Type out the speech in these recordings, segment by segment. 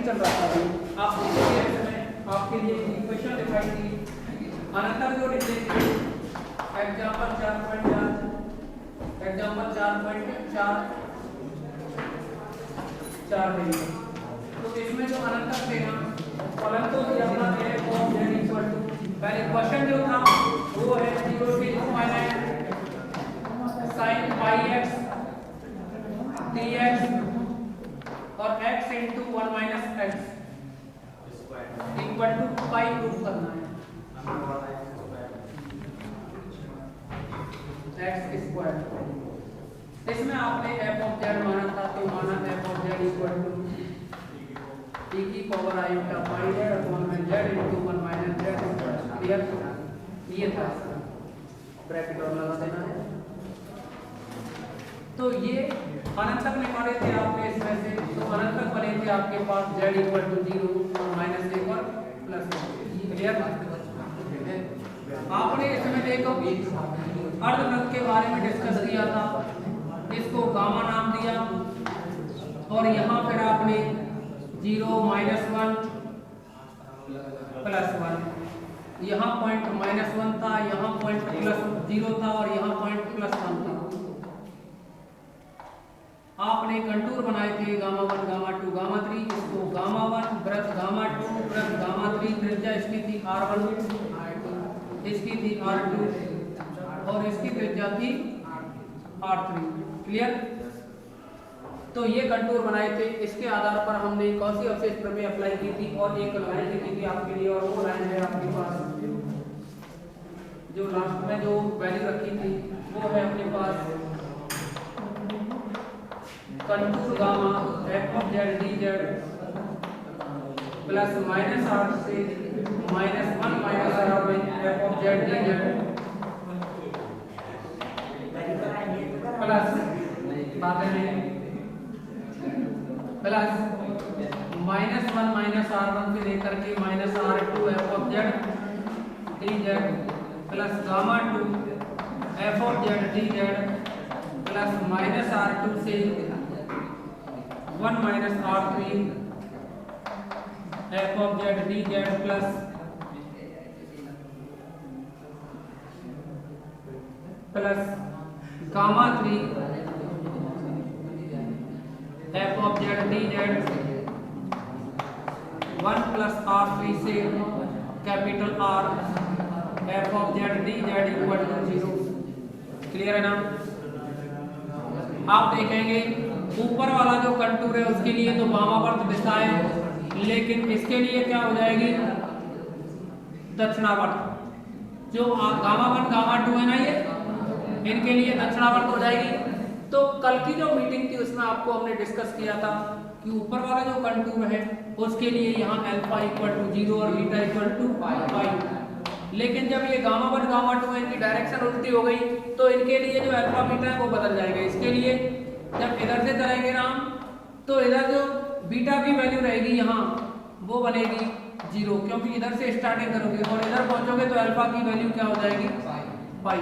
चल रहा था अभी। आप देखिए इसमें आपके लिए इक्वेशन दिखाई थी अनंतर जो लिखेंगे एग्जांपल 4.4 एग्जांपल 4.4 देंगे। तो इसमें जो अनंतर थे ना फलन तो ये अपना है फॉर्म z इक्वल टू पहले क्वेश्चन जो था वो है 0 से इनफाइनाइट sin πx dx और x into 1 minus x equal to pi proof करना है x स्क्वायर। इसमें आपने f of z माना था तो माना f of z equal to e की पावर i का पाई z अपॉन में z into 1 minus z clear. ये था ब्रैकेट और लगा देना है। तो ये अनंतक निकाले थे आपने इसमें से तो अनंतक बने थे आपके पास z इक्वल टू 0 और माइनस 1 और प्लस 1 क्लियर। आपने इसमें देखो अर्धवृत्त के बारे में डिस्कस किया था, इसको गामा नाम दिया और यहाँ फिर आपने 0 -1 +1 यहाँ पॉइंट -1 था, यहाँ पॉइंट +0 था और यहाँ पॉइंट +1 था। आपने कंटूर बनाए थे गामा 1 गामा 2 गामा 3। इसको गामा 1 वृत्त गामा 2 वृत्त गामा 3 त्रिज्या इसकी थी r1 इसकी थी r2 और इसकी त्रिज्या थी r3 क्लियर। तो ये कंटूर बनाए थे। इसके आधार पर हमने कौन सी अवशेष प्रमेय अप्लाई की थी और एक लाइन लिखी थी आपके लिए और वो लाइन है आपके पास जो लास्ट में जो वैल्यू रखी थी वो है अपने पास contour gamma f of z dz plus minus r से -1 minus r by f of z dz plus बातें हैं प्लस -1 माइनस r1 से लेकर के -r2 f of z dz plus gamma 2 f of z dz plus -r2 से 1 minus r3 f of z dz plus gamma 3 f of z dz 1 plus r3 से capital R f of z dz equal to 0 clear है ना। आप देखेंगे ऊपर वाला जो contour है उसके लिए तो वामावर्त दिशा है, लेकिन इसके लिए क्या हो जाएगी दक्षिणावर्त। जो गामा 1 गामा 2 है ना ये इनके लिए दक्षिणावर्त हो जाएगी। तो कल की जो मीटिंग थी उसमें आपको हमने डिस्कस किया था कि ऊपर वाला जो कंटूर है उसके लिए यहाँ अल्फा इक्वल टू 0 और बीटा इक्वल टू पाई। लेकिन जब ये गामा 1 गामा 2 इनकी डायरेक्शन उल्टी हो गई तो इनके लिए जो अल्फा बीटा है वो बदल जाएगा। इसके लिए जब इधर से करेंगे ना तो इधर जो बीटा की वैल्यू रहेगी यहाँ वो बनेगी 0 क्योंकि इधर से स्टार्टिंग करोगे और इधर पहुंचोगे तो अल्फा की वैल्यू क्या हो जाएगी पाई।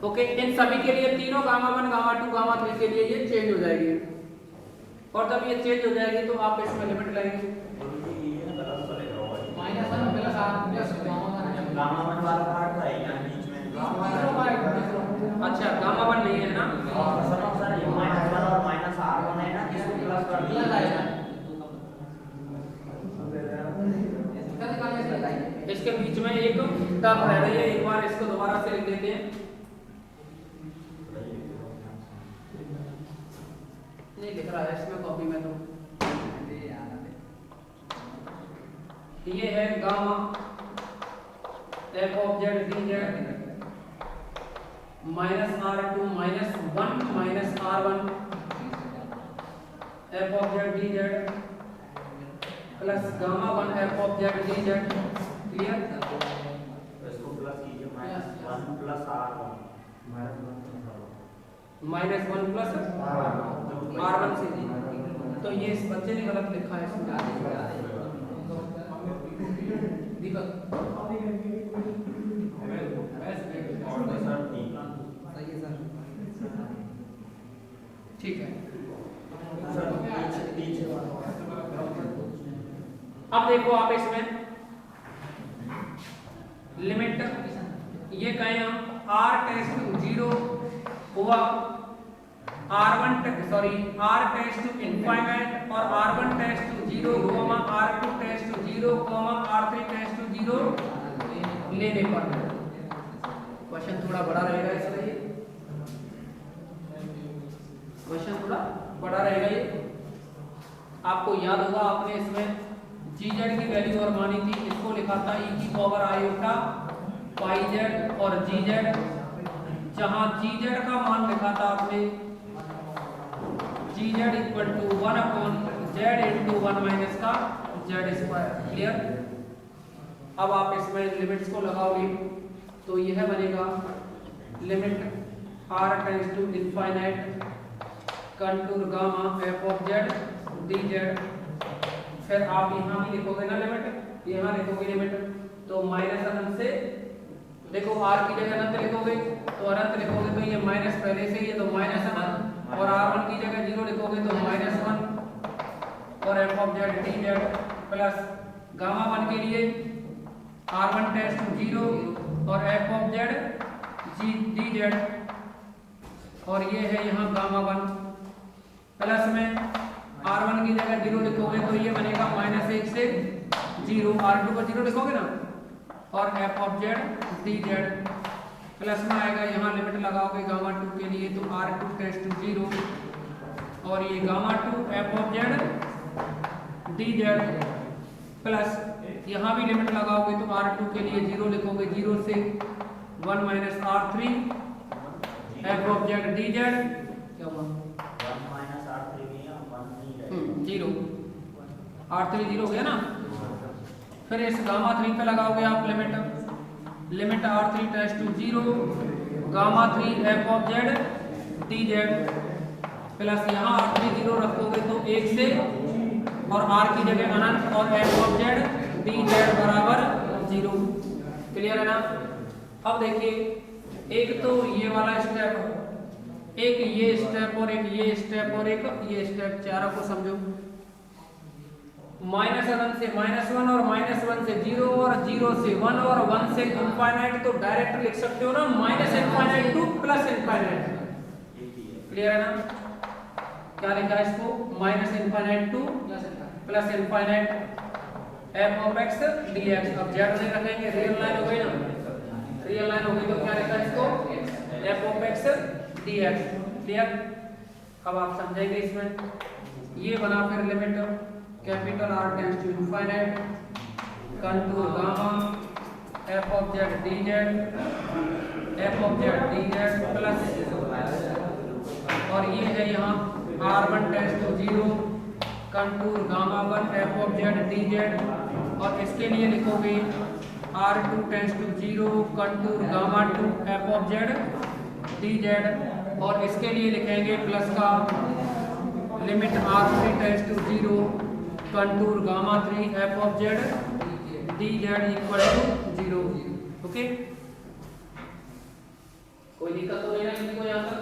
ओके, इन सभी के लिए तीनों गामा 1 गामा 2 गामा 3 के लिए ये चेंज हो जाएगी और जब ये चेंज हो जाएगी तो आप इसमें लिमिट लेंगे -1 प्लस r प्लस गामा 1 वाला पार्ट था यहाँ बीच में। अच्छा गामा 1 नहीं है ना सर ये -1 और -r1 है ना इसको प्लस कर दिया जाएगा। इसके बीच में एक टर्म रह रही है, एक बार इसको दोबारा से लिख देते हैं। नहीं लिख रहा है इसमें कॉपी में तो ये है gamma f of z dz -r2 -1 minus r1 f of z dz plus gamma 1 f of z dz clear. इसको प्लस कीजिए -1 प्लस r1 -1 प्लस r1 से तो ये इस बच्चे ने गलत लिखा है इसमें दीपक ठीक है। अब देखो आप इसमें लिमिट ये कहें हम r टेंड्स टू 0 हुआ r1 टेंड्स टू इनफाइनाइट और r1 tends to 0 comma r2 tends to 0 comma r3 tends to 0 लेने पर क्वेश्चन थोड़ा बड़ा रहेगा इसलिए क्वेश्चन थोड़ा बड़ा रहेगा ये। आपको याद होगा आपने इसमें gz की वैल्यू और मानी थी, इसको लिखा था e की पावर आयोटा पाई z और gz, जहां gz का मान लिखा था आपने gz equal to 1 upon z into 1 minus का z स्क्वायर। क्लियर। अब आप इसमें लिमिट्स को लगाओगे तो यह बनेगा limit r tends to infinite contour gamma f of z dz। फिर आप यहाँ भी लिखोगे ना लिमिट, यहाँ लिखोगे लिमिट तो माइनस अनंत से, देखो r की जगह अनंत लिखोगे तो अनंत लिखोगे तो ये माइनस पहले से ही है तो माइनस अनंत, और r1 की जगह 0 लिखोगे तो -1 और f of z dz plus gamma 1 के लिए r1 टेंड्स टू 0 और f ऑफ z dz, और ये है यहाँ गामा 1 प्लस में r1 की जगह 0 लिखोगे तो ये बनेगा -1 से 0, r2 को 0 लिखोगे ना, और f of z dz plus में आएगा यहाँ लिमिट लगाओगे गामा 2 के लिए तो r2 टेंड्स टू 0 और ये gamma 2 f of z dz plus यहाँ भी लिमिट लगाओगे तो r2 के लिए 0 लिखोगे 0 से 1 minus r3 f of z dz क्या हुआ 0 r3 0 हो गया ना। फिर इस गामा 3 पे लगाओगे आप limit r3 tends to 0 gamma 3 f of z dz plus यहाँ r3 0 रखोगे तो 1 से और r की जगह अनंत और f ऑफ z dz बराबर 0। क्लियर है ना। अब देखिए एक तो ये वाला स्टेप, एक ये स्टेप और एक ये स्टेप और एक ये स्टेप, चारों को समझो। माइनस अनंत से -1 और -1 से 0 और 0 से 1 और 1 से इनफाइनाइट, तो डायरेक्ट लिख सकते हो ना minus infinite to plus infinite. Clear है ना। क्या लिखा है इसको minus infinite to plus infinite f of x dx। अब z नहीं रखेंगे, रियल लाइन हो गई ना, रियल लाइन हो गई तो क्या लिखा है इसको f of x dx। Clear. अब आप समझेंगे इसमें ये बना फिर limit capital R tends to infinite contour gamma f of z dz plus और ये है यहाँ r1 tends to 0 contour gamma 1 f of z dz, और इसके लिए लिखोगे r2 tends to 0 contour gamma 2 f of z dz, और इसके लिए लिखेंगे प्लस का limit r3 tends to 0 contour gamma 3 f of z dz equal to 0। Okay, कोई दिक्कत तो नहीं ना किसी को यहाँ तक।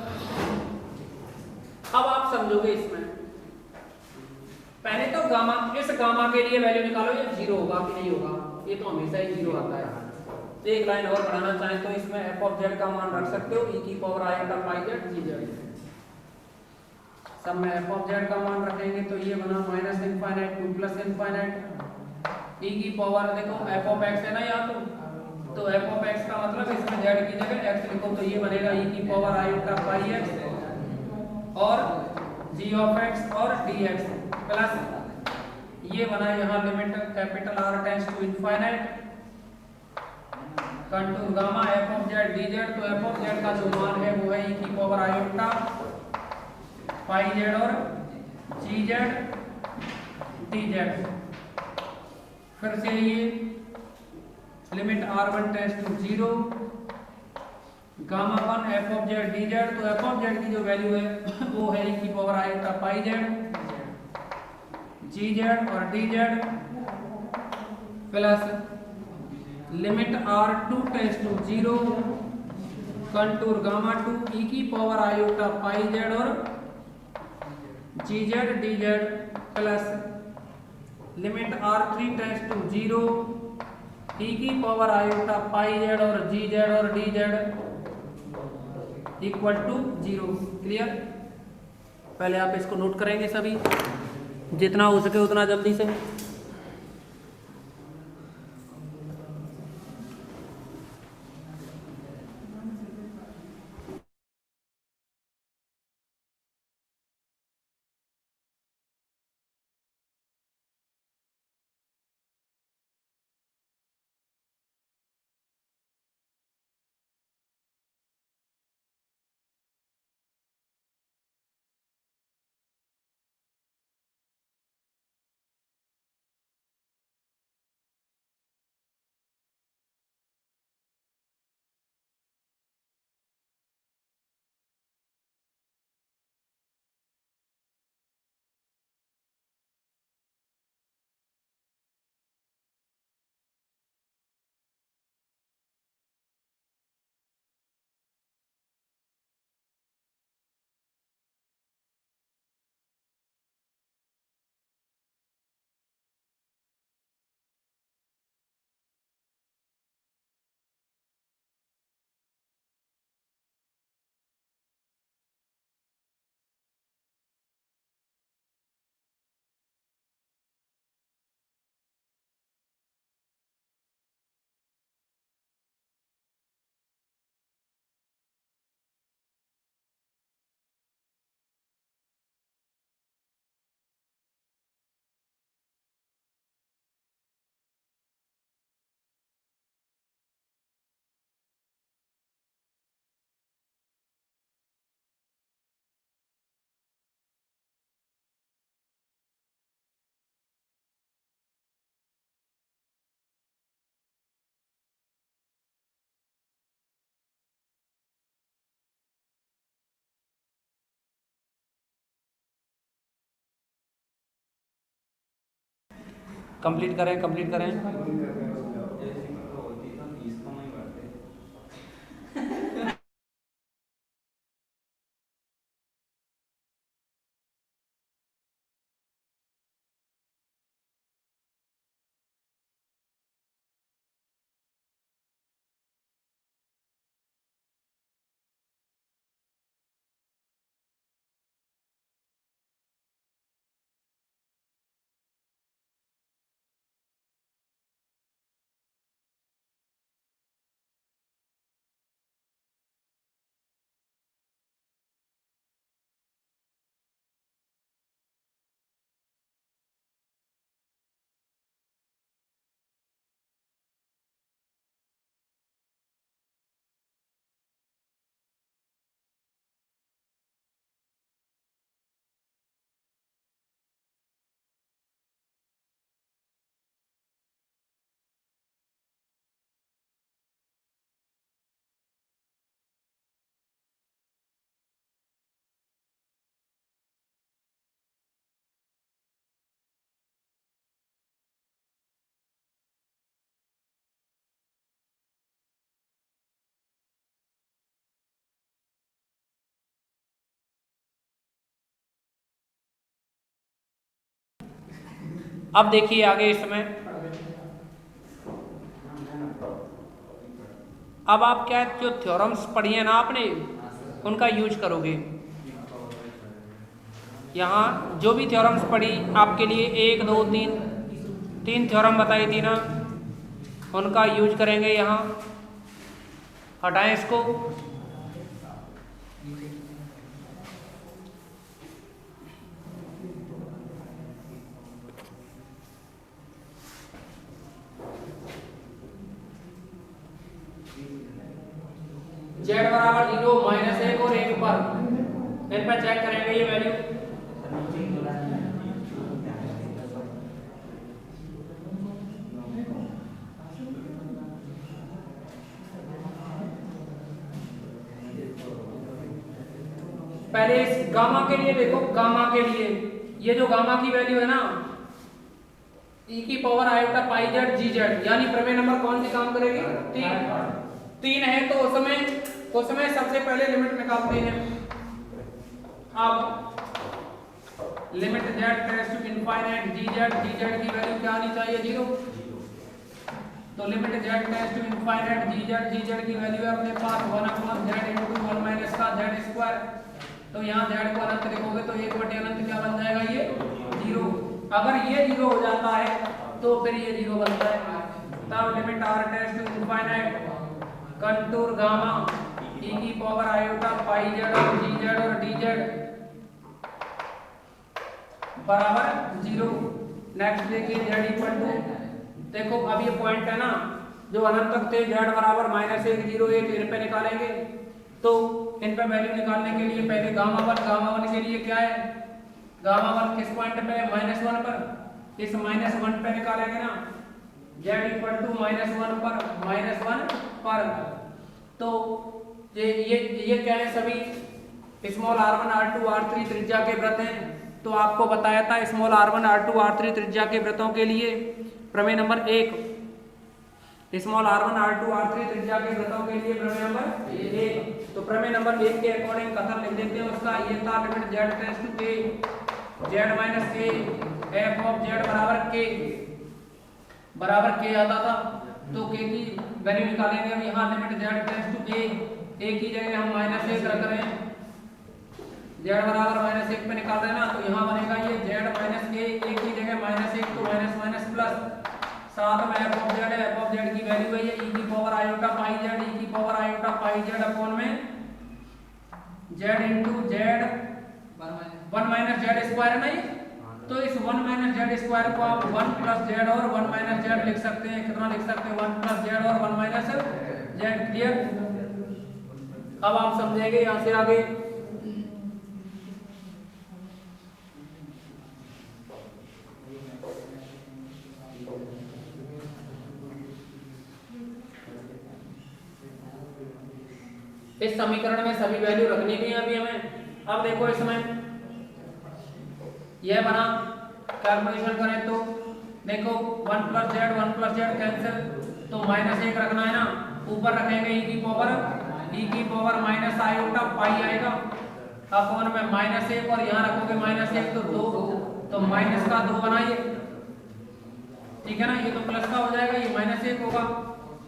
अब आप समझोगे इसमें पहले तो गामा, इस गामा के लिए वैल्यू निकालो ये 0 होगा कि नहीं होगा, ये तो हमेशा ही 0 आता है। एक लाइन और बढ़ाना चाहें तो इसमें f ऑफ z का मान रख सकते हो e की power iota pi z dz। सब में f ऑफ z का मान रखेंगे तो ये बना minus infinite to plus infinite e की पावर, देखो f ऑफ x है ना यहाँ तो f ऑफ x का मतलब इसमें z की जगह x लिखो तो ये बनेगा e की पावर आयोटा पाई x और g ऑफ x और dx प्लस ये बना यहाँ limit capital R tends to infinite contour gamma f of z dz, तो f ऑफ z का जो मान है वो है e की पावर आयोटा पाई z और gz dz। फिर से ये limit r1 tends to 0 gamma 1 f of z dz, तो f ऑफ z की जो वैल्यू है वो है e की power iota pi z gz और dz plus limit r2 tends to 0 contour gamma 2 e की पावर आयोटा पाई z और gz dz plus limit R3 tends to 0 e की पावर आयोटा पाई जेड और G Z और D Z equal to 0। Clear? पहले आप इसको note करेंगे सभी, जितना हो सके उतना जल्दी से। कंप्लीट करें, कंप्लीट करें। अब देखिए आगे इसमें, अब आप क्या जो थ्योरम्स पढ़ी है ना आपने, उनका यूज करोगे। यहाँ जो भी थ्योरम्स पढ़ी आपके लिए 1 2 3 थ्योरम बताई थी ना, उनका यूज करेंगे। यहाँ हटाएं इसको। z बराबर 0 -1 और 1 पर इन पर चेक करेंगे ये वैल्यू। पहले इस गामा के लिए देखो, गामा के लिए ये जो गामा की वैल्यू है ना, e की पावर आयोटा पाई जेड जी जेड, यानी प्रमेय नंबर कौन सी काम करेगी? 3 है, तो उसमें सबसे पहले लिमिट निकालते हैं। अब limit z tends to infinite gz, gz की वैल्यू क्या आनी चाहिए 0। तो limit z tends to infinite gz, gz की वैल्यू है अपने पास 1/z इनटू 1 माइनस का z स्क्वायर। तो यहाँ z को अनंत लिखोगे तो 1/अनंत क्या बन जाएगा ये 0। अगर ये 0 हो जाता है तो फिर ये 0 बनता है। तब limit r tends to infinite contour gamma e की पावर आयोटा पाई z और gz और dz बराबर 0। नेक्स्ट देखिए z इक्वल टू, देखो अब ये पॉइंट है ना जो अनंत तक थे, z बराबर -1 0 1 इन पे निकालेंगे। तो इन पे वैल्यू निकालने के लिए पहले गामा 1 के लिए क्या है, गामा 1 किस पॉइंट पे है -1 पर, इस -1 पे निकालेंगे ना z इक्वल टू -1 पर। तो ये क्या है, सभी स्मॉल r1 r2 r3 त्रिज्या के वृत्त हैं। तो आपको बताया था स्मॉल r1 r2 r3 त्रिज्या के वृत्तों के लिए प्रमेय number 1, small r1 r2 r3 त्रिज्या के वृत्तों के लिए प्रमेय नंबर 1। तो प्रमेय नंबर 1 के अकॉर्डिंग कथन लिख देते हैं उसका। ये था limit z tends to a z minus a f of z बराबर k आता था। तो k की वैल्यू निकालेंगे हम यहाँ। Limit z tends to a की जगह हम -1 रख रहे हैं, z बराबर -1 पे निकाल रहे हैं ना। तो यहाँ बनेगा ये z माइनस a की जगह -1 तो माइनस प्लस साथ में f ऑफ z की वैल्यू है ये e की power iota pi z, e की power iota pi z upon में z into z 1 minus z square है ना ये। तो इस 1 माइनस z स्क्वायर को आप 1 प्लस z और 1 माइनस z लिख सकते हैं। कितना लिख सकते हैं 1 प्लस z और 1 माइनस z। क्लियर। अब आप समझेंगे यहाँ से आगे। इस समीकरण में सभी वैल्यू रखनी भी है अभी हमें। अब देखो इसमें यह बना, कैलकुलेशन करें तो देखो 1 प्लस z कैंसिल, तो -1 रखना है ना। ऊपर रखेंगे e की पावर माइनस आयोटा पाई आएगा अपॉन में -1 और यहाँ रखोगे -1 तो 2, तो माइनस का 2 बनाइए, ठीक है ना। ये तो प्लस का हो जाएगा, ये -1 होगा।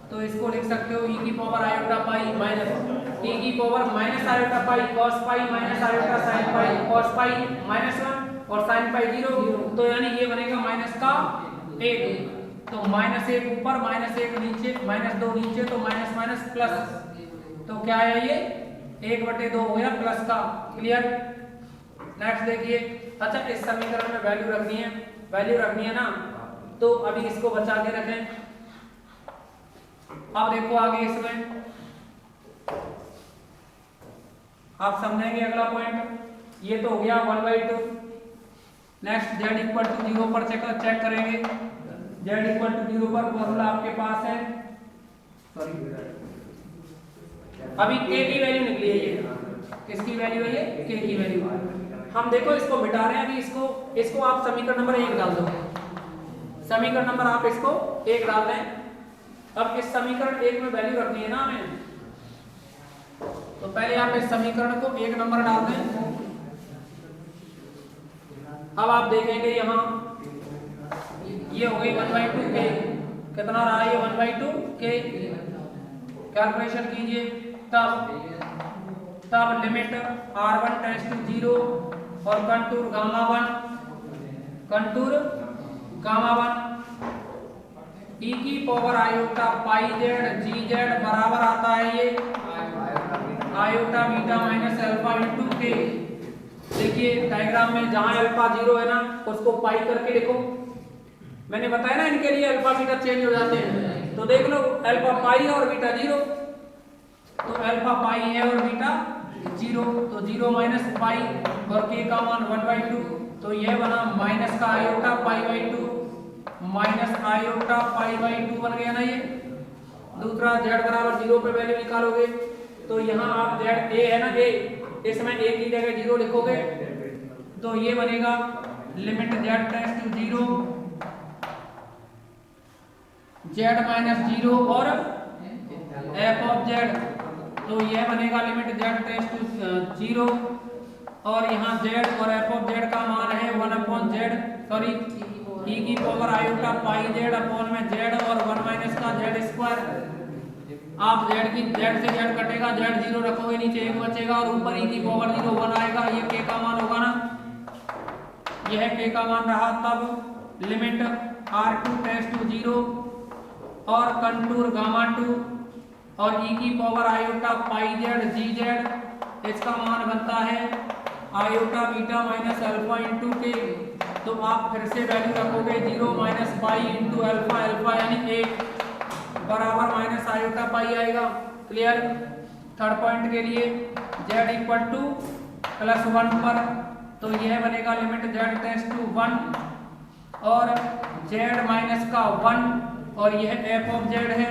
तो इसको लिख सकते हो e की power iota pi minus e की पावर माइनस आयोटा पाई cos pi minus iota sin पाई cos पाई -1 और sin पाई 0। तो यानी ये बनेगा माइनस का 1। तो -1 ऊपर -1 नीचे -2 नीचे, तो माइनस प्लस। तो क्या है ये 1/2 हो गया प्लस का। क्लियर। नेक्स्ट देखिए। अच्छा इस समीकरण में वैल्यू रखनी है ना। तो अभी इसको बचा के रखें। अब देखो आगे इसमें आप समझेंगे अगला पॉइंट। ये तो हो गया 1/2। नेक्स्ट z इक्वल टू 0 पर चेक करेंगे। z इक्वल टू 0 पर फॉर्मूला आपके पास है, सॉरी अभी k की वैल्यू निकली है। ये किसकी वैल्यू है, ये k की वैल्यू। हम देखो इसको मिटा रहे हैं अभी। इसको आप समीकरण नंबर 1 डाल दो। समीकरण नंबर आप इसको 1 डाल दें। अब इस समीकरण 1 में वैल्यू रखनी है ना हमें। तो पहले आप इस समीकरण को 1 नंबर डाल दें। अब आप देखेंगे यहाँ ये हो गई 1/2 k। कितना रहा ये 1/2 k। कैलकुलेशन कीजिए। तब लिमिट r1 टेंड्स टू 0 और कंटूर गामा 1 e की power iota pi z gz बराबर आता है ये iota beta minus alpha into k। देखिए डायग्राम में जहां अल्फा 0 है ना उसको पाई करके लिखो। मैंने बताया ना इनके लिए अल्फा बीटा चेंज हो जाते हैं। तो देख लो अल्फा पाई और बीटा 0। तो अल्फा पाई है और बीटा 0, तो 0 माइनस पाई और k का मान 1/2। तो यह बना माइनस का आयोटा पाई/2 माइनस आयोटा पाई/2 बन गया ना ये। दूसरा z बराबर 0 पे वैल्यू निकालोगे तो यहाँ आप z a है ना a, इसमें a की जगह 0 लिखोगे तो ये बनेगा limit z tends to 0 z minus 0 और f ऑफ z। तो यह बनेगा लिमिट z टेंड्स टू 0 और यहाँ z और f ऑफ z का मान है 1 अपॉन z, सॉरी e की power iota pi z upon में z और 1 माइनस का z स्क्वायर। आप z से z कटेगा, z 0 रखोगे, नीचे 1 बचेगा और ऊपर e की पावर 0 1 आएगा। ये k का मान होगा ना, यह k का मान रहा। तब लिमिट r2 टेंड्स टू 0 और कंटूर गामा 2 और e की power iota pi z gz, इसका मान बनता है iota beta minus alpha into के। तो आप फिर से वैल्यू रखोगे 0 minus pi into alpha, alpha यानी 1 बराबर माइनस आयोटा पाई आएगा। क्लियर। थर्ड पॉइंट के लिए z इक्वल टू प्लस 1 पर, तो यह बनेगा लिमिट z टेंड्स टू 1 और z माइनस का 1 और यह f ऑफ z है,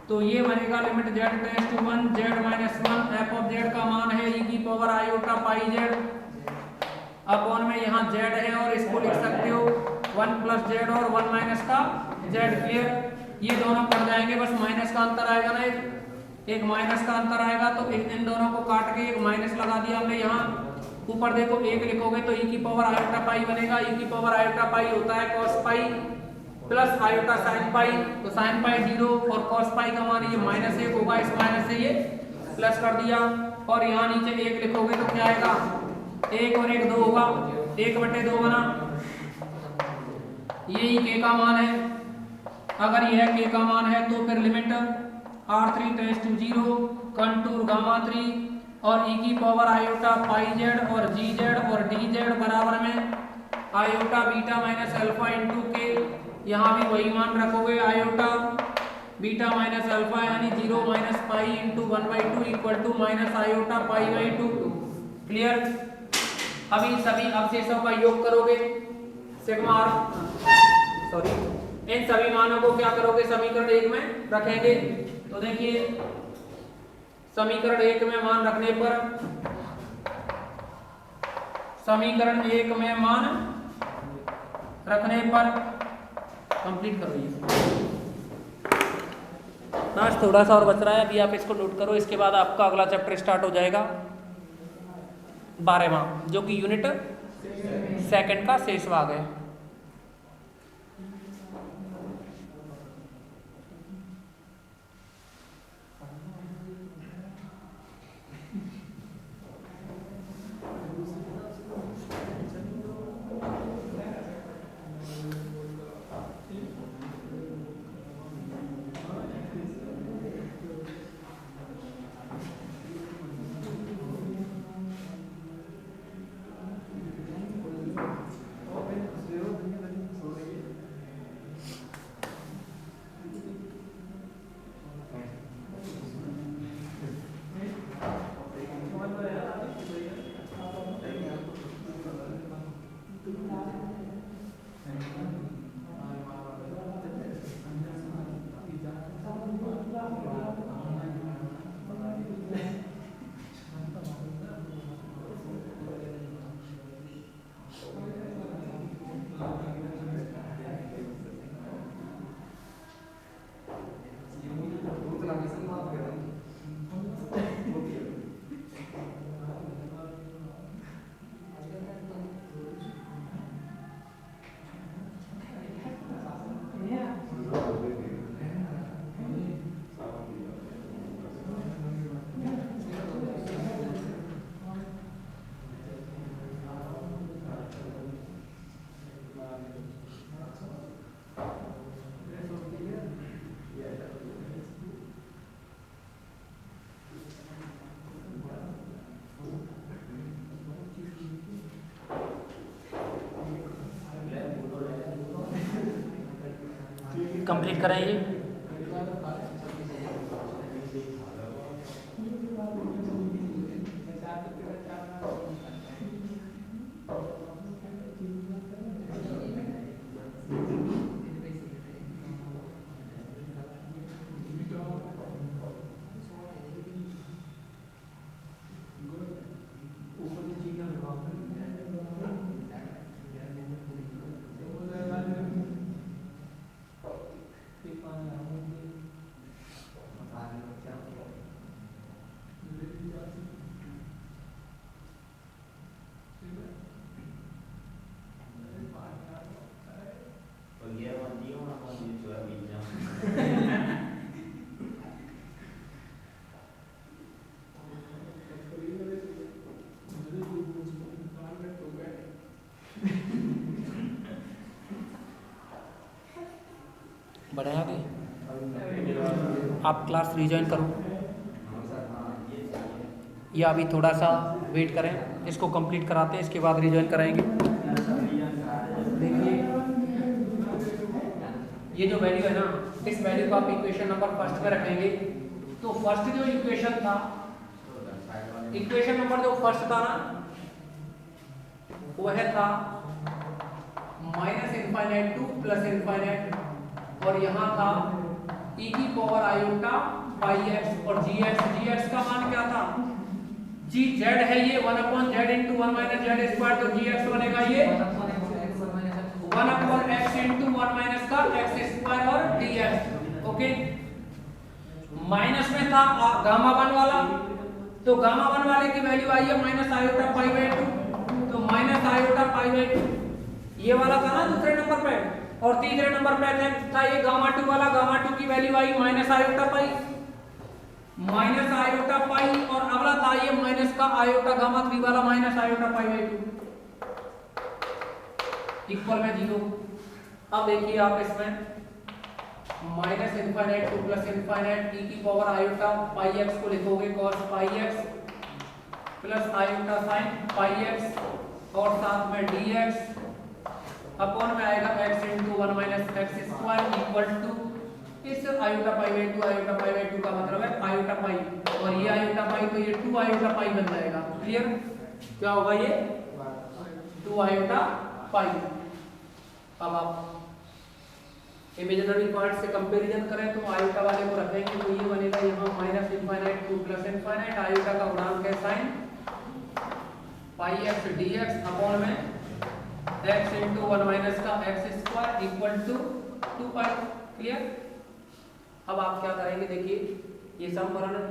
तो ये बनेगा limit z tends to 1 z minus 1। f of z का मान है e की power iota pi z upon में यहाँ z है और इसको लिख सकते हो 1 प्लस z और 1 माइनस का z। क्लियर। ये दोनों कट जाएंगे, बस माइनस का अंतर आएगा ना, एक माइनस का अंतर आएगा, तो इन दोनों को काट के एक माइनस लगा दिया हमने। यहाँ ऊपर देखो 1 लिखोगे तो e की पावर आयोटा पाई बनेगा। e की पावर आयोटा पाई होता है cos pi plus iota sine pi, तो साइन पाई 0 और cos पाई का मान ये माइनस 1 होगा, इस माइनस से ये प्लस कर दिया और यहाँ नीचे 1 लिखोगे तो क्या आएगा, 1 और 1 2 होगा, 1/2 बना। ये k का मान है। अगर यह k का मान है तो फिर limit r3 tends to 0 contour gamma 3 और e की पावर आयोटा पाई z और gz और dz बराबर में iota beta minus alpha into के। यहाँ भी वही मान रखोगे, आयोटा बीटा माइनस अल्फा यानी 0 minus pi into 1/2 equal to minus iota pi 2। Clear. अभी सभी अवशेषों का योग करोगे, सिग्मा सॉरी इन सभी मानों को क्या करोगे, समीकरण 1 में रखेंगे। तो देखिए समीकरण 1 में मान रखने पर, समीकरण 1 में मान रखने पर कंप्लीट करो ये बस, थोड़ा सा और बच रहा है, अभी आप इसको नोट करो। इसके बाद आपका अगला चैप्टर स्टार्ट हो जाएगा 12वां, जो कि यूनिट 2 का शेष भाग है। कंप्लीट कराइए। आप क्लास रिजॉइन करो या अभी थोड़ा सा वेट करें, इसको कंप्लीट कराते हैं, इसके बाद रिजॉइन कराएंगे। देखिए ये जो वैल्यू है ना, इस वैल्यू को आप इक्वेशन नंबर फर्स्ट में रखेंगे। तो फर्स्ट जो इक्वेशन था, इक्वेशन नंबर जो फर्स्ट था ना, वह था minus infinite to plus infinite, और यहाँ था e की पावर आयोटा पाई एक्स और जी एक्स का मान क्या था, जी जेड है ये 1/z into 1 minus Z square, तो जी एक्स बनेगा ये 1/x इंटू 1 माइनस का एक्स स्क्वायर और डी एक्स। ओके, माइनस में था गामा 1 वाला, तो गामा 1 वाले की वैल्यू आई है माइनस आयोटा पाई बाई 2, तो माइनस आयोटा पाई बाई 2 ये वाला था ना दूसरे नंबर पे, और तीसरे नंबर पे था ये गामा 2 वाला, गामा 2 की वैल्यू आई माइनस आयोटा पाई, और अगला था ये माइनस का आयोटा गामा 3 वाला minus iota pi by 2 equal में 0। अब देखिए आप इसमें minus infinite to plus infinite e की पावर आयोटा पाई एक्स को लिखोगे cos pi x plus iota sin pi x और साथ में dx अपॉन में आएगा x इंटू 1 minus x square equal to इस आयोटा पाई बाई 2 का मतलब है आयोटा पाई, और ये आयोटा पाई तो ये 2 आयोटा पाई बन जाएगा। क्लियर, क्या होगा ये 2 आयोटा पाई। अब आप इमेजिनरी पार्ट से कंपैरिजन करें तो आयोटा वाले को रखेंगे तो ये बनेगा यहाँ minus infinite to plus infinite, iota का गुणांक है sine pi x d x upon में x इंटू 1 माइनस का x square equal to 2 pi. Clear, अब आप क्या करेंगे, देखिए ये सम बराबर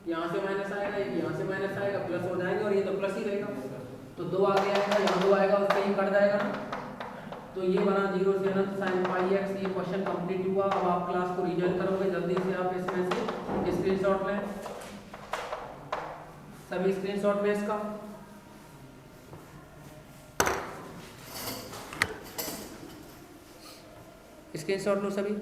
यहाँ से माइनस आएगा, यहाँ से माइनस आएगा, प्लस हो जाएंगे, और ये तो प्लस ही रहेगा, तो 2 आगे आएगा, यहाँ 2 आएगा, उससे ही कट जाएगा ना, तो ये बना 0 से अनंत साइन पाई एक्स। ये क्वेश्चन कंप्लीट हुआ। अब आप क्लास को रिजॉइन करोगे, जल्दी से आप इसमें से स्क्रीनशॉट लें, सभी स्क्रीनशॉट में इसका स्क्रीनशॉट लो सभी।